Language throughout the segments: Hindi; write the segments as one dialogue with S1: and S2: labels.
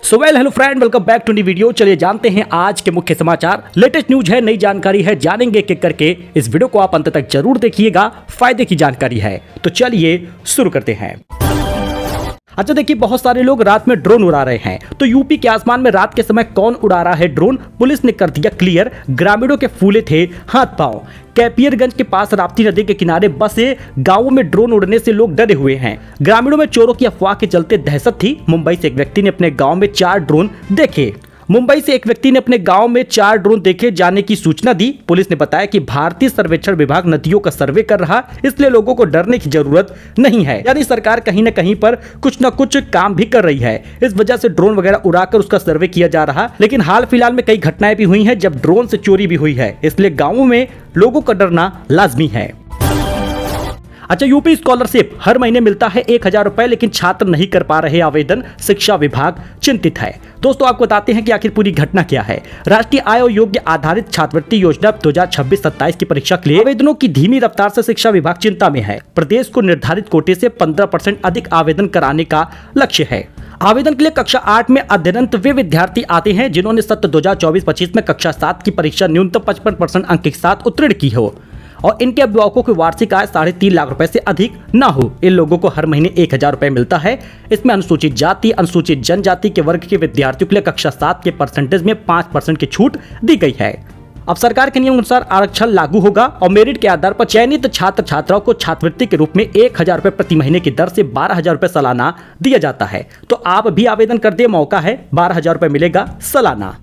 S1: Hello friend, welcome back to new video. चलिए जानते हैं आज के मुख्य समाचार। लेटेस्ट न्यूज है, नई जानकारी है, जानेंगे एक एक करके। इस वीडियो को आप अंत तक जरूर देखिएगा, फायदे की जानकारी है। तो चलिए शुरू करते हैं। अच्छा देखिए, बहुत सारे लोग रात में ड्रोन उड़ा रहे हैं। तो यूपी के आसमान में रात के समय कौन उड़ा रहा है ड्रोन, पुलिस ने कर दिया क्लियर। ग्रामीणों के फूले थे हाथ पांव। कैपियरगंज के पास राप्ती नदी के किनारे बसे गांवों में ड्रोन उड़ने से लोग डरे हुए हैं। ग्रामीणों में चोरों की अफवाह के चलते दहशत थी। मुंबई से एक व्यक्ति ने अपने गांव में 4 ड्रोन देखे जाने की सूचना दी। पुलिस ने बताया कि भारतीय सर्वेक्षण विभाग नदियों का सर्वे कर रहा, इसलिए लोगों को डरने की जरूरत नहीं है। यानी सरकार कहीं न कहीं पर कुछ न कुछ काम भी कर रही है। इस वजह से ड्रोन वगैरह उड़ाकर उसका सर्वे किया जा रहा। लेकिन हाल फिलहाल में कई घटनाएं भी हुई हैं जब ड्रोन से चोरी भी हुई है, इसलिए गाँवों में लोगों का डरना लाजमी है। अच्छा, यूपी स्कॉलरशिप हर महीने मिलता है 1000 रुपए, लेकिन छात्र नहीं कर पा रहे आवेदन, शिक्षा विभाग चिंतित है। दोस्तों आपको बताते हैं कि आखिर पूरी घटना क्या है। राष्ट्रीय आय और योग्य आधारित छात्रवृत्ति योजना 2026-27 की परीक्षा के लिए आवेदनों की धीमी रफ्तार से शिक्षा विभाग चिंता में है। प्रदेश को निर्धारित कोटे से 15% अधिक आवेदन कराने का लक्ष्य है। आवेदन के लिए कक्षा 8 में अध्ययनरत वे विद्यार्थी आते हैं जिन्होंने सत्र 2024-25 में कक्षा 7 की परीक्षा न्यूनतम 55% अंक के साथ उत्तीर्ण की हो और इनके अभिभावकों की वार्षिक आय 3.5 लाख रुपए से अधिक न हो। इन लोगों को हर महीने 1000 रुपए मिलता है। इसमें अनुसूचित जाति, अनुसूचित जनजाति के वर्ग के विद्यार्थियों के लिए कक्षा 7 के परसेंटेज में 5% की छूट दी गई है। अब सरकार के नियम अनुसार आरक्षण लागू होगा और मेरिट के आधार पर चयनित छात्र छात्राओं को छात्रवृत्ति के रूप में 1000 रुपए प्रति महीने की दर से 12000 रुपए सालाना दिया जाता है। तो आप भी आवेदन कर दे, मौका है, 12000 रुपए मिलेगा सालाना।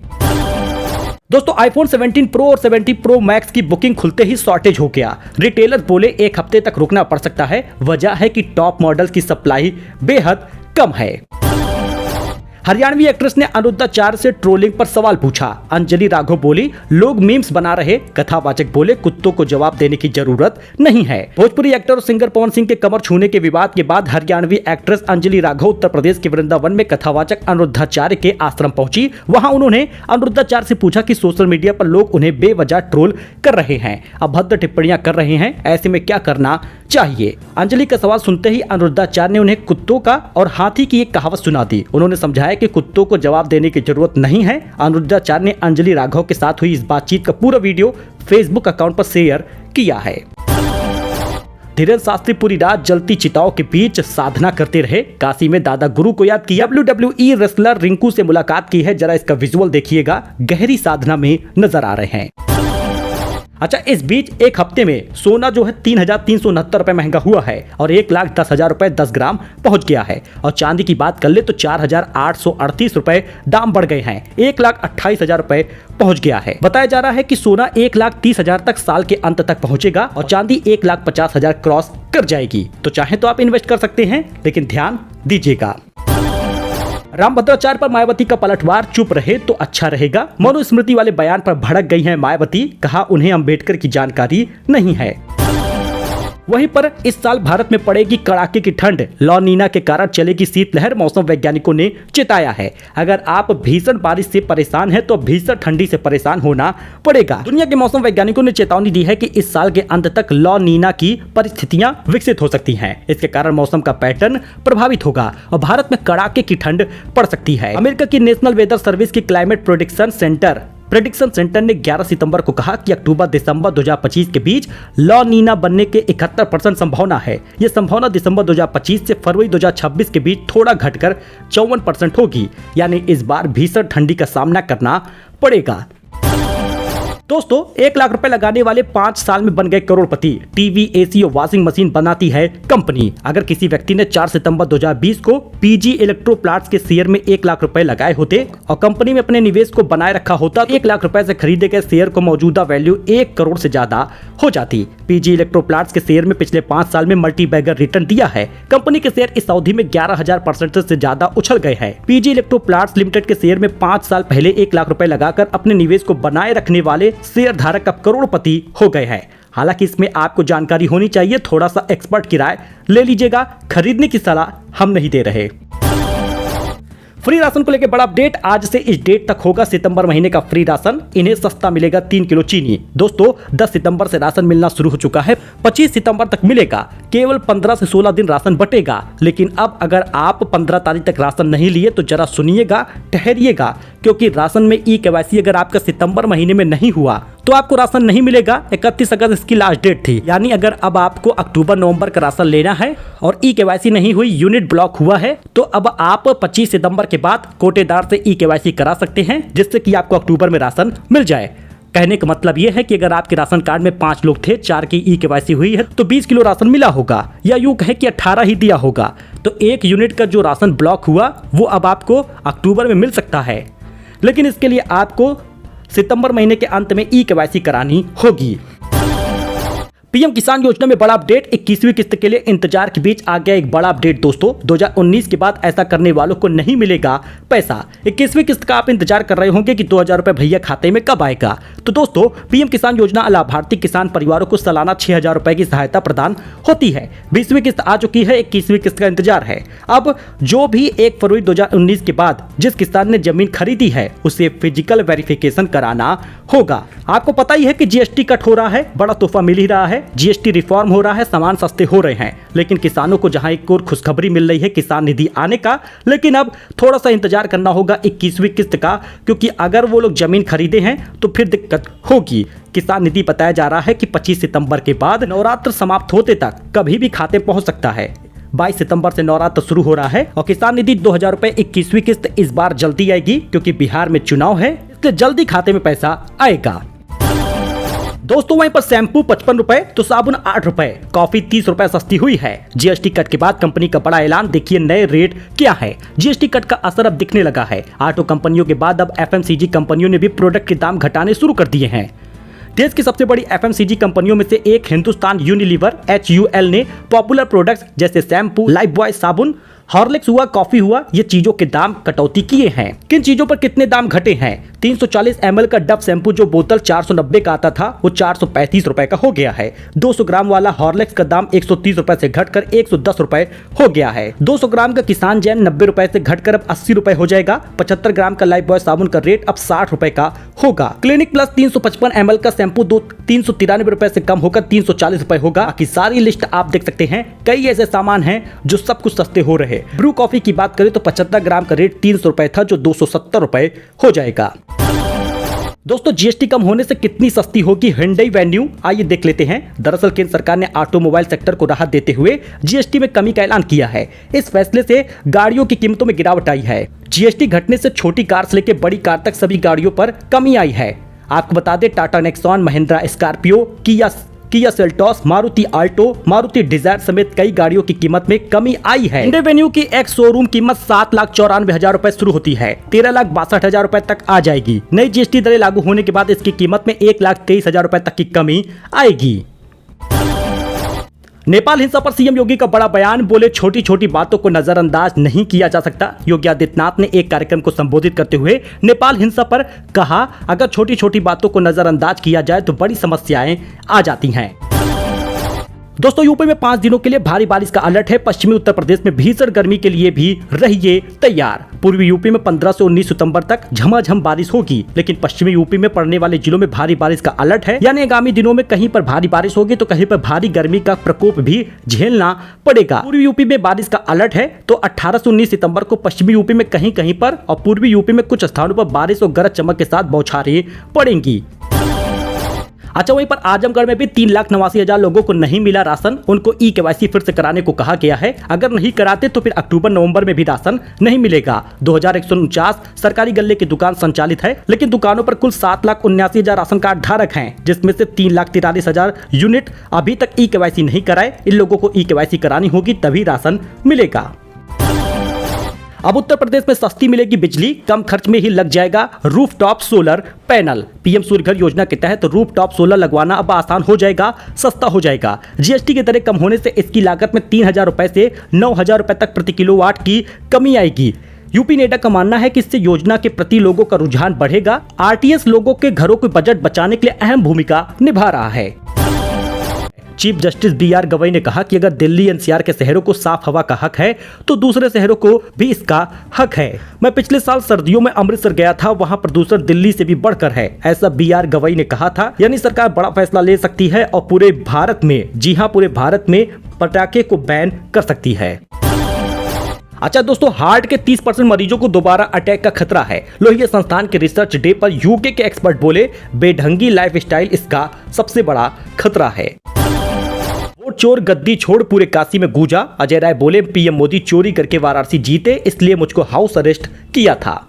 S1: दोस्तों आईफोन 17 प्रो और 17 प्रो मैक्स की बुकिंग खुलते ही शॉर्टेज हो गया। रिटेलर बोले 1 हफ्ते तक रुकना पड़ सकता है। वजह है कि टॉप मॉडल की सप्लाई बेहद कम है। हरियाणवी एक्ट्रेस ने अनुरुद्धाचार्य से ट्रोलिंग पर सवाल पूछा। अंजलि राघव बोली, लोग मीम्स बना रहे। कथावाचक बोले, कुत्तों को जवाब देने की जरूरत नहीं है। भोजपुरी एक्टर और सिंगर पवन सिंह के कमर छूने के विवाद के बाद हरियाणवी एक्ट्रेस अंजलि राघव उत्तर प्रदेश के वृंदावन में कथावाचक अनुरुद्धाचार्य के आश्रम पहुंची। वहां उन्होंने अनुरुद्धाचार्य से पूछा कि सोशल मीडिया पर लोग उन्हें बेवजह ट्रोल कर रहे हैं, अभद्र टिप्पणियां कर रहे हैं, ऐसे में क्या करना चाहिए। अंजलि का सवाल सुनते ही अनुरुद्धाचार्य ने उन्हें कुत्तों का और हाथी की एक कहावत सुना दी। उन्होंने समझाया कि कुत्तों को जवाब देने की जरूरत नहीं है। अनुरुद्धाचार्य ने अंजलि राघव के साथ हुई इस बातचीत का पूरा वीडियो फेसबुक अकाउंट पर शेयर किया है। धीरेन्द्र शास्त्री पूरी रात जलती चिताओं के बीच साधना करते रहे। काशी में दादा गुरु को याद किया। WWE रेसलर रिंकू से मुलाकात की है, जरा इसका विजुअल देखिएगा। गहरी साधना में नजर आ रहे हैं। अच्छा, इस बीच एक हफ्ते में सोना जो है 3369 रुपए महंगा हुआ है और 1,10,000 रुपए 10 ग्राम पहुंच गया है। और चांदी की बात कर ले तो 4,838 रुपए दाम बढ़ गए हैं, 1,28,000 रुपए पहुंच गया है। बताया जा रहा है कि सोना 1,30,000 तक साल के अंत तक पहुंचेगा और चांदी 1,50,000 क्रॉस कर जाएगी। तो चाहे तो आप इन्वेस्ट कर सकते हैं, लेकिन ध्यान दीजिएगा। रामभद्राचार्य पर मायावती का पलटवार, चुप रहे तो अच्छा रहेगा। मनुस्मृति वाले बयान पर भड़क गई हैं मायावती, कहा उन्हें अंबेडकर की जानकारी नहीं है। वहीं पर इस साल भारत में पड़ेगी कड़ाके की ठंड। ला नीना के कारण चलेगी शीतलहर, मौसम वैज्ञानिकों ने चेताया है। अगर आप भीषण बारिश से परेशान हैं तो भीषण ठंडी से परेशान होना पड़ेगा। दुनिया के मौसम वैज्ञानिकों ने चेतावनी दी है कि इस साल के अंत तक ला नीना की परिस्थितियां विकसित हो सकती हैं। इसके कारण मौसम का पैटर्न प्रभावित होगा और भारत में कड़ाके की ठंड पड़ सकती है। अमेरिका की नेशनल वेदर सर्विस की क्लाइमेट प्रेडिक्शन सेंटर ने 11 सितंबर को कहा कि अक्टूबर-दिसंबर 2025 के बीच ला नीना बनने के 71% संभावना है। यह संभावना दिसंबर 2025 से फरवरी 2026 के बीच थोड़ा घटकर 54% होगी। यानी इस बार भीषण ठंडी का सामना करना पड़ेगा। दोस्तों 1 लाख रुपए लगाने वाले 5 साल में बन गए करोड़पति। टीवी, एसी और वॉशिंग मशीन बनाती है कंपनी। अगर किसी व्यक्ति ने 4 सितंबर 2020 को पीजी इलेक्ट्रो प्लांट्स के शेयर में 1 लाख रुपए लगाए होते और कंपनी में अपने निवेश को बनाए रखा होता तो 1 लाख रुपए से खरीदे गए शेयर को मौजूदा वैल्यू 1 करोड़ से ज्यादा हो जाती। पीजी इलेक्ट्रो प्लांट्स के शेयर में पिछले 5 साल में मल्टी बैगर रिटर्न दिया है। कंपनी के शेयर इस अवधि में 11,000% से ज्यादा उछल गए हैं। पीजी इलेक्ट्रो प्लांट्स लिमिटेड के शेयर में 5 साल पहले 1 लाख रुपए लगाकर अपने निवेश को बनाए रखने वाले शेयर धारक अब करोड़पति हो गए हैं। हालांकि इसमें आपको जानकारी होनी चाहिए, थोड़ा सा एक्सपर्ट की राय ले लीजिएगा। खरीदने की सलाह हम नहीं दे रहे। फ्री राशन को लेकर बड़ा अपडेट, आज से इस डेट तक होगा सितंबर महीने का फ्री राशन। इन्हें सस्ता मिलेगा 3 किलो चीनी। दोस्तों 10 सितंबर से राशन मिलना शुरू हो चुका है, 25 सितंबर तक मिलेगा। केवल 15 से 16 दिन राशन बटेगा। लेकिन अब अगर आप 15 तारीख तक राशन नहीं लिए तो जरा सुनिएगा, ठहरिएगा, क्योंकि राशन में ई-केवाईसी अगर आपका सितंबर महीने में नहीं हुआ तो आपको राशन नहीं मिलेगा। 31 अगस्त इसकी लास्ट डेट थी। यानी अगर अब आपको अक्टूबर नवंबर का राशन लेना है और ई-केवाईसी नहीं हुई, यूनिट ब्लॉक हुआ है, तो अब आप 25 सितंबर के बाद कोटेदार से ई-केवाईसी करा सकते हैं, जिससे कि आपको अक्टूबर में राशन मिल जाए। कहने का मतलब यह है कि अगर आपके राशन कार्ड में 5 लोग थे, 4 की ई-केवाईसी हुई है, तो 20 किलो राशन मिला होगा, या यूं कहे कि 18 ही दिया होगा। तो 1 यूनिट का जो राशन ब्लॉक हुआ वो अब आपको अक्टूबर में मिल सकता है। लेकिन इसके लिए आपको सितंबर महीने के अंत में ई-केवाईसी करानी होगी। पीएम किसान योजना में बड़ा अपडेट, 21वीं किस्त के लिए इंतजार के बीच आ गया एक बड़ा अपडेट। दोस्तों 2019 के बाद ऐसा करने वालों को नहीं मिलेगा पैसा। 21वीं किस्त का आप इंतजार कर रहे होंगे कि 2000 रुपए भैया खाते में कब आएगा। तो दोस्तों पीएम किसान योजना लाभार्थी किसान परिवारों को सालाना 6000 रुपए की सहायता प्रदान होती है। 20वीं किस्त आ चुकी है, 21वीं किस्त का इंतजार है। अब जो भी 1 फरवरी 2019 के बाद जिस किसान ने जमीन खरीदी है उसे फिजिकल वेरिफिकेशन कराना होगा। आपको पता ही है कि जीएसटी कट हो रहा है, बड़ा तोहफा मिल ही रहा है, जीएसटी रिफॉर्म हो रहा है, सामान सस्ते हो रहे हैं। लेकिन किसानों को जहां एक और खुशखबरी मिल रही है किसान निधि आने का, लेकिन अब थोड़ा सा इंतजार करना होगा 21वीं किस्त का, क्योंकि अगर वो लोग जमीन खरीदे हैं तो फिर दिक्कत होगी। किसान निधि बताया जा रहा है कि 25 सितंबर के बाद नवरात्र समाप्त होते तक कभी भी खाते पहुंच सकता है। 22 सितंबर से नवरात्र शुरू हो रहा है और किसान निधि 2000 रुपए 21वीं किस्त इस बार जल्दी आएगी, क्योंकि बिहार में चुनाव है, इसलिए जल्दी खाते में पैसा आएगा। दोस्तों वहीं पर शैम्पू 55 रुपए तो साबुन 8 रुपए, कॉफी 30 रुपए सस्ती हुई है। जीएसटी कट के बाद कंपनी का बड़ा ऐलान, देखिए नए रेट क्या है। जीएसटी कट का असर अब दिखने लगा है। ऑटो कंपनियों के बाद अब एफएमसीजी कंपनियों ने भी प्रोडक्ट के दाम घटाने शुरू कर दिए हैं। देश की सबसे बड़ी एफएमसीजी कंपनियों में से एक हिंदुस्तान यूनिलीवर HUL ने पॉपुलर प्रोडक्ट्स जैसे शैम्पू, लाइफबॉय साबुन, हॉर्लिक्स हुआ, कॉफी हुआ, ये चीजों के दाम कटौती किए हैं। किन चीजों पर कितने दाम घटे हैं? 340 ml का डब शैम्पू जो बोतल 490 का आता था वो 435 रुपए का हो गया है। 200 ग्राम वाला हॉर्लिक्स का दाम 130 रुपए से घटकर 110 रुपए हो गया है। 200 ग्राम का किसान जैन 90 रुपए से घटकर अब 80 रुपए हो जाएगा। 75 ग्राम का लाइफबॉय साबुन का रेट अब 60 रुपए का होगा। क्लिनिक प्लस 355 ml का शैम्पू 393 रुपए से कम होकर 340 रुपए होगा। बाकी सारी लिस्ट आप देख सकते हैं। कई ऐसे सामान हैं जो सब कुछ सस्ते हो रहे। ब्रू कॉफी की बात करें तो 75 ग्राम का रेट 300 रुपए था, जो 270 रुपए हो जाएगा। दोस्तों जीएसटी कम होने से कितनी सस्ती होगी Hyundai Venue, आइए देख लेते हैं। दरअसल केंद्र सरकार ने ऑटोमोबाइल सेक्टर को राहत देते हुए जीएसटी में कमी का ऐलान किया है। इस फैसले से गाड़ियों की कीमतों में गिरावट आई है। जीएसटी घटने से छोटी कार से लेकर बड़ी कार तक सभी गाड़ियों पर कमी आई है। आपको बता दें Tata Nexon, Mahindra Scorpio, Kia Seltos, Maruti Alto, Maruti Dzire समेत कई गाड़ियों की कीमत में कमी आई है। Hyundai Venue की एक शोरूम कीमत 7,94,000 रुपए शुरू होती है, 13,62,000 रुपए तक आ जाएगी। नई जीएसटी दरें लागू होने के बाद इसकी कीमत में 1,23,000 रुपए तक की कमी आएगी। नेपाल हिंसा पर सीएम योगी का बड़ा बयान, बोले छोटी छोटी बातों को नजरअंदाज नहीं किया जा सकता। योगी आदित्यनाथ ने एक कार्यक्रम को संबोधित करते हुए नेपाल हिंसा पर कहा, अगर छोटी छोटी बातों को नजरअंदाज किया जाए तो बड़ी समस्याएं आ जाती हैं। दोस्तों यूपी में 5 दिनों के लिए भारी बारिश का अलर्ट है। पश्चिमी उत्तर प्रदेश में भीषण गर्मी के लिए भी रहिए तैयार। पूर्वी यूपी में 15 से 19 सितंबर तक झमाझम बारिश होगी, लेकिन पश्चिमी यूपी में पड़ने वाले जिलों में भारी बारिश का अलर्ट है। यानी आगामी दिनों में कहीं पर भारी बारिश होगी तो कहीं पर भारी गर्मी का प्रकोप भी झेलना पड़ेगा। पूर्वी यूपी में बारिश का अलर्ट है तो 18 से 19 सितंबर को पश्चिमी यूपी में कहीं कहीं पर और पूर्वी यूपी में कुछ स्थानों पर बारिश और गरज चमक के साथ बौछारें पड़ेंगी। अच्छा वहीं पर आजमगढ़ में भी 3,89,000 लोगों को नहीं मिला राशन। उनको ई-केवाईसी फिर से कराने को कहा गया है। अगर नहीं कराते तो फिर अक्टूबर नवंबर में भी राशन नहीं मिलेगा। 2149 सरकारी गल्ले की दुकान संचालित है, लेकिन दुकानों पर कुल 7,79,000 राशन कार्ड धारक हैं, जिसमें से 3,43,000 यूनिट अभी तक ई-केवाईसी नहीं कराए। इन लोगों को ई-केवाईसी करानी होगी तभी राशन मिलेगा। अब उत्तर प्रदेश में सस्ती मिलेगी बिजली, कम खर्च में ही लग जाएगा रूफटॉप सोलर पैनल। पीएम सूर्य घर योजना के तहत रूफटॉप सोलर लगवाना अब आसान हो जाएगा, सस्ता हो जाएगा। जीएसटी की दरें कम होने से इसकी लागत में 3,000 रुपए से 9,000 रुपए तक प्रति किलोवाट की कमी आएगी। यूपी नेडा का मानना है कि इससे योजना के प्रति लोगों का रुझान बढ़ेगा। आरटीएस लोगों के घरों के बजट बचाने के लिए अहम भूमिका निभा रहा है। चीफ जस्टिस BR गवई ने कहा कि अगर दिल्ली NCR के शहरों को साफ हवा का हक है तो दूसरे शहरों को भी इसका हक है। मैं पिछले साल सर्दियों में अमृतसर गया था, वहां प्रदूषण दिल्ली से भी बढ़कर है, ऐसा BR गवई ने कहा था। यानी सरकार बड़ा फैसला ले सकती है और पूरे भारत में, जी हां, पूरे भारत में पटाखे को बैन कर सकती है। अच्छा दोस्तों, हार्ट के 30% मरीजों को दोबारा अटैक का खतरा है। लोहिया संस्थान के रिसर्च डे पर यूके के एक्सपर्ट बोले बेढंगी लाइफस्टाइल इसका सबसे बड़ा खतरा है। वोट चोर गद्दी छोड़ पूरे काशी में गूंजा। अजय राय बोले PM मोदी चोरी करके वाराणसी जीते, इसलिए मुझको हाउस अरेस्ट किया था।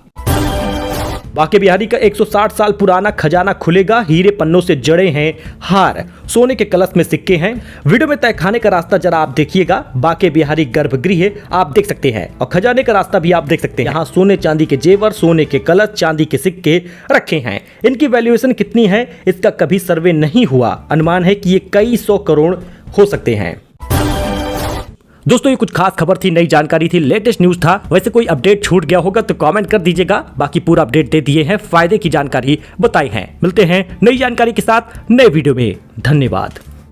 S1: बांके बिहारी का 160 साल पुराना खजाना खुलेगा, हीरे पन्नों से जड़े हैं हार, सोने के कलश में सिक्के हैं। वीडियो में तहखाने का रास्ता जरा आप देखिएगा। बांके बिहारी गर्भगृह आप देख सकते हैं और खजाने का रास्ता भी आप देख सकते हैं। यहाँ सोने चांदी के जेवर, सोने के कलश, चांदी के सिक्के रखे हैं। इनकी वैल्यूएशन कितनी है इसका कभी सर्वे नहीं हुआ, अनुमान है कि ये कई 100 करोड़ हो सकते हैं। दोस्तों ये कुछ खास खबर थी, नई जानकारी थी, लेटेस्ट न्यूज था। वैसे कोई अपडेट छूट गया होगा तो कमेंट कर दीजिएगा। बाकी पूरा अपडेट दे दिए हैं, फायदे की जानकारी बताई है। मिलते हैं नई जानकारी के साथ नए वीडियो में। धन्यवाद।